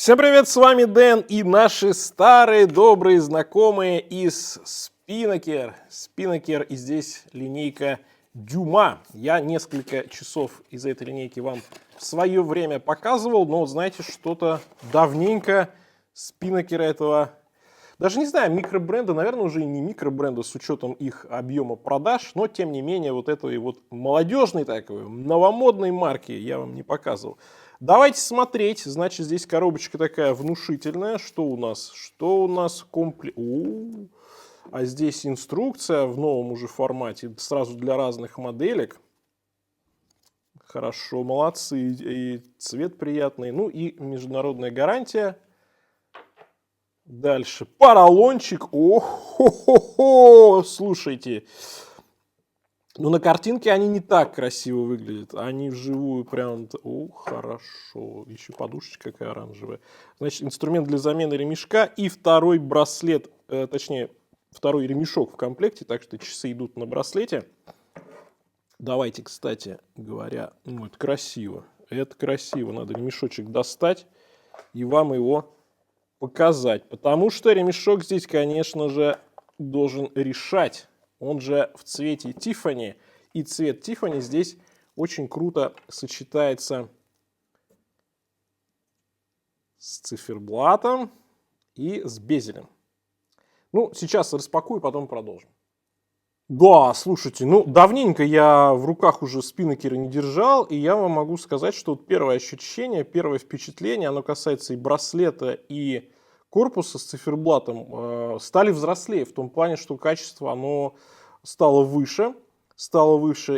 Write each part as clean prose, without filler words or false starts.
Всем привет, с вами Дэн и наши старые добрые знакомые из Spinnaker. Spinnaker, и здесь линейка Дюма. Я несколько часов из этой линейки вам в свое время показывал, но знаете, что-то давненько Spinnaker этого, даже не знаю, микробренда, наверное, уже и не микробренда с учетом их объема продаж, но тем не менее вот этой вот молодежной такой, новомодной марки я вам не показывал. Давайте смотреть. Значит, здесь коробочка такая внушительная. Что у нас? Что у нас комплект? А здесь инструкция в новом уже формате. Сразу для разных моделек. Хорошо, молодцы. И цвет приятный. Ну и международная гарантия. Дальше. Поролончик. О-хо-хо-хо! Слушайте. Но на картинке они не так красиво выглядят. Они вживую прям... О, хорошо. Еще подушечка какая оранжевая. Значит, инструмент для замены ремешка и второй браслет, точнее, второй ремешок в комплекте. Так что часы идут на браслете. Давайте, кстати говоря, ну, это красиво. Это красиво. Надо ремешочек достать и вам его показать. Потому что ремешок здесь, конечно же, должен решать. Он же в цвете Тиффани, и цвет Тиффани здесь очень круто сочетается с циферблатом и с безелем. Ну, сейчас распакую, потом продолжим. Да, слушайте, ну, давненько я в руках уже Spinnaker не держал, и я вам могу сказать, что вот первое ощущение, первое впечатление, оно касается и браслета, и корпуса с циферблатом, стали взрослее, в том плане, что качество оно стало выше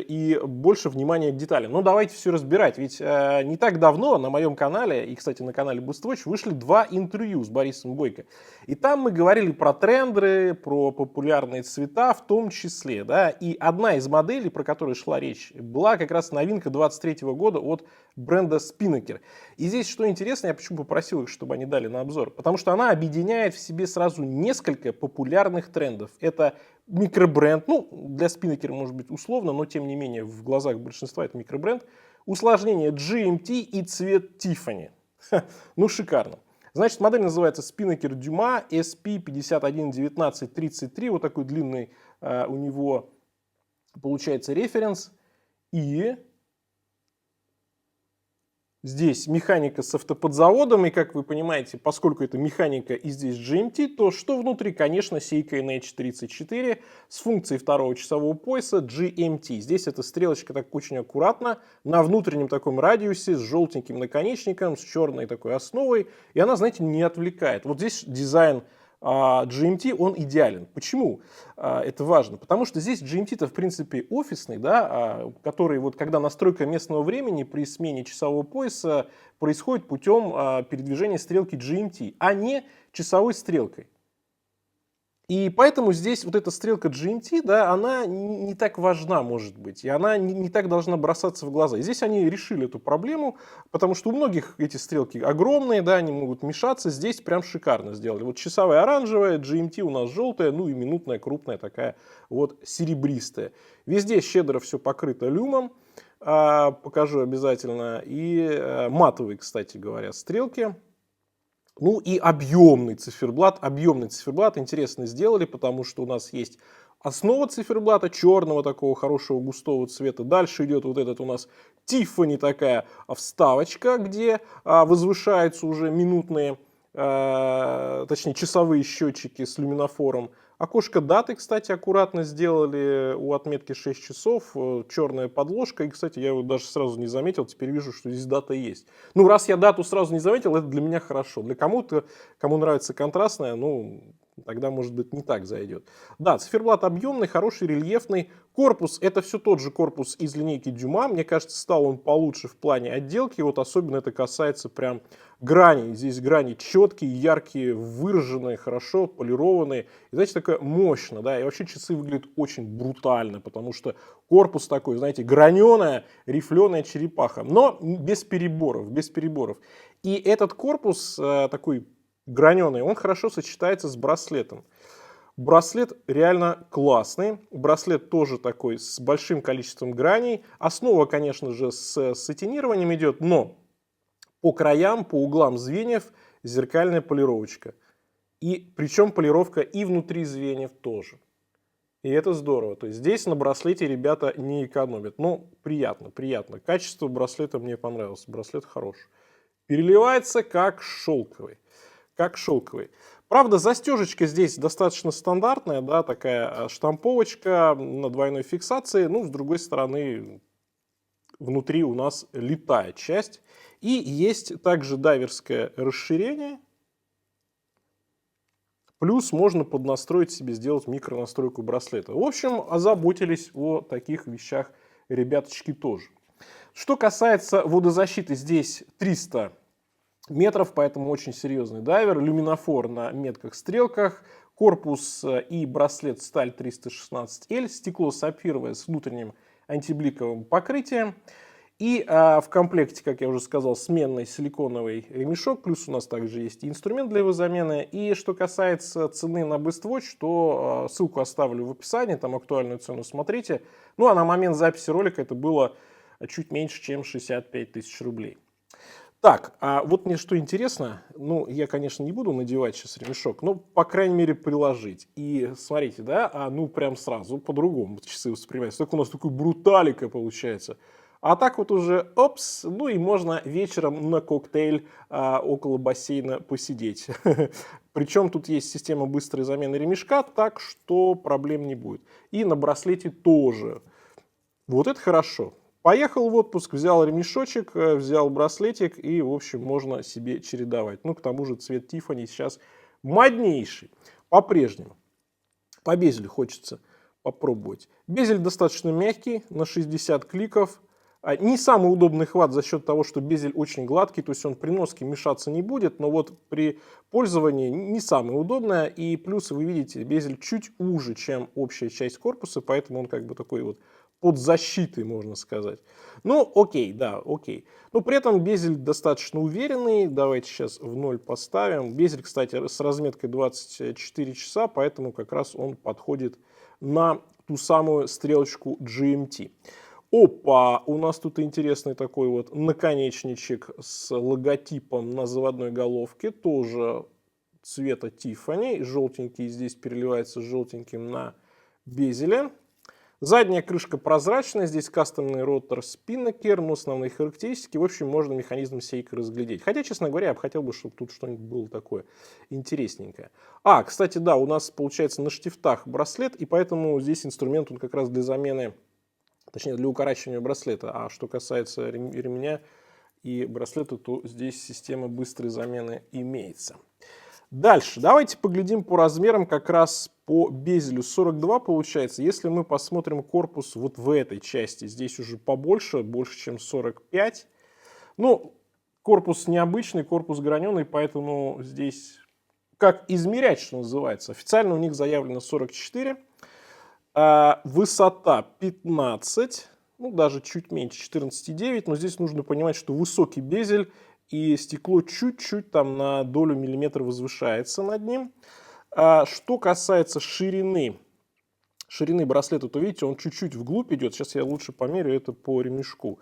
и больше внимания к деталям. Ну, давайте все разбирать, ведь не так давно на моем канале, и, кстати, на канале BoostWatch, вышли 2 интервью с Борисом Бойко. И там мы говорили про тренды, про популярные цвета в том числе, да, и одна из моделей, про которую шла речь, была как раз новинка 23 года от бренда Spinnaker. И здесь, что интересно, я почему попросил их, чтобы они дали на обзор, потому что она объединяет в себе сразу несколько популярных трендов. Это микробренд, ну, для Spinnaker может быть условно, но тем не менее в глазах большинства это микробренд. Усложнение GMT и цвет Tiffany. Ну, шикарно. Значит, модель называется Spinnaker Duma SP511933. Вот такой длинный у него получается референс. И здесь механика с автоподзаводом, и как вы понимаете, поскольку это механика и здесь GMT, то что внутри, конечно, Seiko NH34 с функцией второго часового пояса GMT. Здесь эта стрелочка так очень аккуратно, на внутреннем таком радиусе, с желтеньким наконечником, с черной такой основой, и она, знаете, не отвлекает. Вот здесь дизайн GMT, он идеален. Почему это важно? Потому что здесь GMT-то, в принципе, офисный, да, который, вот, когда настройка местного времени при смене часового пояса происходит путем передвижения стрелки GMT, а не часовой стрелкой. И поэтому здесь вот эта стрелка GMT, да, она не так важна, может быть, и она не так должна бросаться в глаза. И здесь они решили эту проблему, потому что у многих эти стрелки огромные, да, они могут мешаться, здесь прям шикарно сделали. Вот часовая оранжевая, GMT у нас желтая, ну и минутная крупная такая вот серебристая. Везде щедро все покрыто люмом, покажу обязательно, и матовые, кстати говоря, стрелки. Ну и объемный циферблат. Объемный циферблат интересно сделали, потому что у нас есть основа циферблата черного такого хорошего густого цвета. Дальше идет вот этот у нас Tiffany такая вставочка, где возвышаются уже минутные, точнее часовые счетчики с люминофором. Окошко даты, кстати, аккуратно сделали у отметки 6 часов, черная подложка. И, кстати, я его даже сразу не заметил, теперь вижу, что здесь дата есть. Ну, раз я дату сразу не заметил, это для меня хорошо. Для кому-то, кому нравится контрастная, ну, тогда, может быть, не так зайдет. Да, циферблат объемный, хороший, рельефный. Корпус, это все тот же корпус из линейки Дюма. Мне кажется, стал он получше в плане отделки. Вот особенно это касается прям граней. Здесь грани четкие, яркие, выраженные, хорошо полированные. И, знаете, такое мощно, да. И вообще часы выглядят очень брутально, потому что корпус такой, знаете, граненая, рифленая черепаха. Но без переборов, без переборов. И этот корпус такой граненый, он хорошо сочетается с браслетом. Браслет реально классный. Браслет тоже такой с большим количеством граней. Основа, конечно же, с сатинированием идет, но По краям, по углам звеньев зеркальная полировочка. И причем полировка и внутри звеньев тоже. И это здорово. То есть здесь на браслете ребята не экономят. Ну, приятно, приятно. Качество браслета мне понравилось. Браслет хороший. Переливается как шелковый. Как шелковый. Правда, застежечка здесь достаточно стандартная, да, такая штамповочка на двойной фиксации. Ну, с другой стороны, внутри у нас литая часть. И есть также дайверское расширение. Плюс можно поднастроить себе, сделать микронастройку браслета. В общем, озаботились о таких вещах ребяточки тоже. Что касается водозащиты, здесь 300 метров, поэтому очень серьезный дайвер. Люминофор на метках-стрелках. Корпус и браслет сталь 316L. Стекло сапфировое с внутренним антибликовым покрытием. И в комплекте, как я уже сказал, сменный силиконовый ремешок. Плюс у нас также есть и инструмент для его замены. И что касается цены на BestWatch, то ссылку оставлю в описании. Там актуальную цену смотрите. Ну а на момент записи ролика это было чуть меньше, чем 65 тысяч рублей. Так, а вот мне что интересно. Ну, я, конечно, не буду надевать сейчас ремешок, но, по крайней мере, приложить. И смотрите, да, ну прям сразу по-другому часы воспринимаются. Так у нас такой бруталика получается. А так вот уже, опс, ну и можно вечером на коктейль около бассейна посидеть. Причем тут есть система быстрой замены ремешка, так что проблем не будет. И на браслете тоже. Вот это хорошо. Поехал в отпуск, взял ремешочек, взял браслетик и, в общем, можно себе чередовать. Ну, к тому же цвет Тиффани сейчас моднейший, по-прежнему. По безелю хочется попробовать. Безель достаточно мягкий, на 60 кликов. Не самый удобный хват за счет того, что безель очень гладкий, то есть он при носке мешаться не будет, но вот при пользовании не самое удобное. И плюс вы видите, безель чуть уже, чем общая часть корпуса, поэтому он как бы такой вот под защитой, можно сказать. Ну, окей, да, окей. Но при этом безель достаточно уверенный. Давайте сейчас в 0 поставим. Безель, кстати, с разметкой 24 часа, поэтому как раз он подходит на ту самую стрелочку GMT. Опа, у нас тут интересный такой вот наконечничек с логотипом на заводной головке, тоже цвета Tiffany, желтенький здесь переливается желтеньким на безеле. Задняя крышка прозрачная, здесь кастомный ротор спиннекер, но основные характеристики, в общем, можно механизм сейка разглядеть. Хотя, честно говоря, я бы хотел, чтобы тут что-нибудь было такое интересненькое. Кстати, да, у нас получается на штифтах браслет, и поэтому здесь инструмент он как раз для замены, точнее для укорачивания браслета. А что касается ремня и браслета, то здесь система быстрой замены имеется. Дальше давайте поглядим по размерам как раз по безелю. 42 получается. Если мы посмотрим корпус вот в этой части, здесь уже побольше, больше чем 45. Ну, корпус необычный, корпус граненый, поэтому здесь как измерять, что называется. Официально у них заявлено 44. Высота 15, ну даже чуть меньше, 14,9, но здесь нужно понимать, что высокий безель и стекло чуть-чуть там на долю миллиметра возвышается над ним. Что касается ширины браслета, то видите, он чуть-чуть вглубь идет. Сейчас я лучше померю это по ремешку,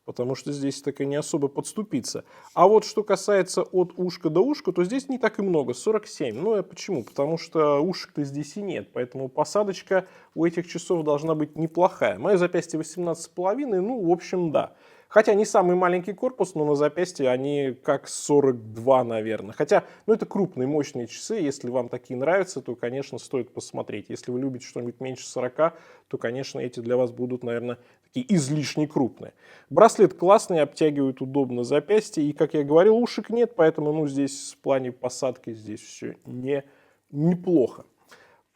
потому что здесь так и не особо подступиться. А вот что касается от ушка до ушка, то здесь не так и много, 47. Ну, а почему? Потому что ушек-то здесь и нет, поэтому посадочка у этих часов должна быть неплохая. Мое запястье 18,5, ну, в общем, да. Хотя не самый маленький корпус, но на запястье они как 42, наверное. Хотя, ну, это крупные, мощные часы. Если вам такие нравятся, то, конечно, стоит посмотреть. Если вы любите что-нибудь меньше 40, то, конечно, эти для вас будут, наверное, такие излишне крупные. Браслет классный, обтягивает удобно запястье. И, как я говорил, ушек нет, поэтому, ну, здесь в плане посадки здесь все неплохо.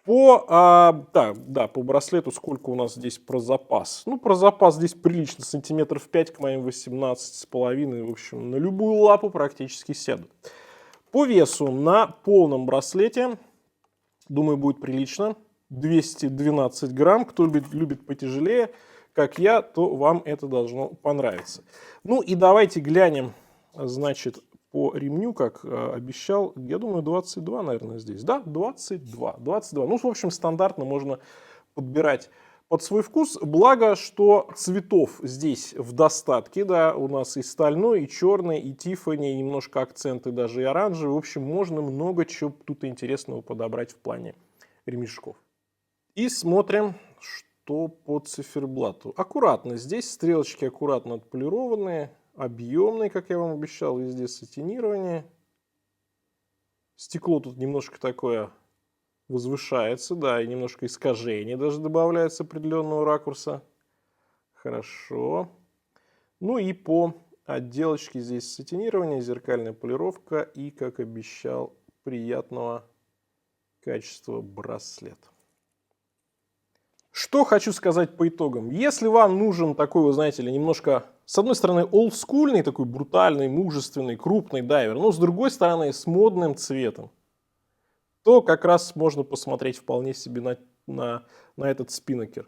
По браслету сколько у нас здесь про запас? Ну, про запас здесь прилично, сантиметров 5 к моим 18,5. В общем, на любую лапу практически сяду. По весу на полном браслете, думаю, будет прилично. 212 грамм. Кто любит потяжелее, как я, то вам это должно понравиться. Ну и давайте глянем, значит, по ремню, как обещал, я думаю, 22, наверное, здесь. Да, 22. Ну, в общем, стандартно можно подбирать под свой вкус. Благо, что цветов здесь в достатке, да, у нас и стальной, и черный, и тиффани, и немножко акценты даже и оранжевый. В общем, можно много чего тут интересного подобрать в плане ремешков. И смотрим, что по циферблату. Аккуратно, здесь стрелочки аккуратно отполированные, объемные, как я вам обещал, везде сатинирование. Стекло тут немножко такое возвышается, да, и немножко искажение даже добавляется определенного ракурса. Хорошо. Ну и по отделочке здесь сатинирование, зеркальная полировка и, как обещал, приятного качества браслет. Что хочу сказать по итогам. Если вам нужен такой, вы знаете ли, немножко, с одной стороны, олдскульный, такой брутальный, мужественный, крупный дайвер, но с другой стороны, с модным цветом, то как раз можно посмотреть вполне себе на этот спиннокер.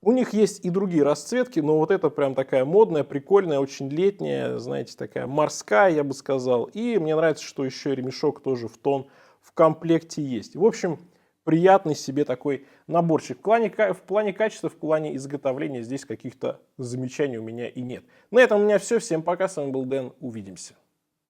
У них есть и другие расцветки, но вот это прям такая модная, прикольная, очень летняя, знаете, такая морская, я бы сказал. И мне нравится, что еще ремешок тоже в тон в комплекте есть. В общем, приятный себе такой наборчик. В плане качества, в плане изготовления здесь каких-то замечаний у меня и нет. На этом у меня все. Всем пока. С вами был Дэн. Увидимся.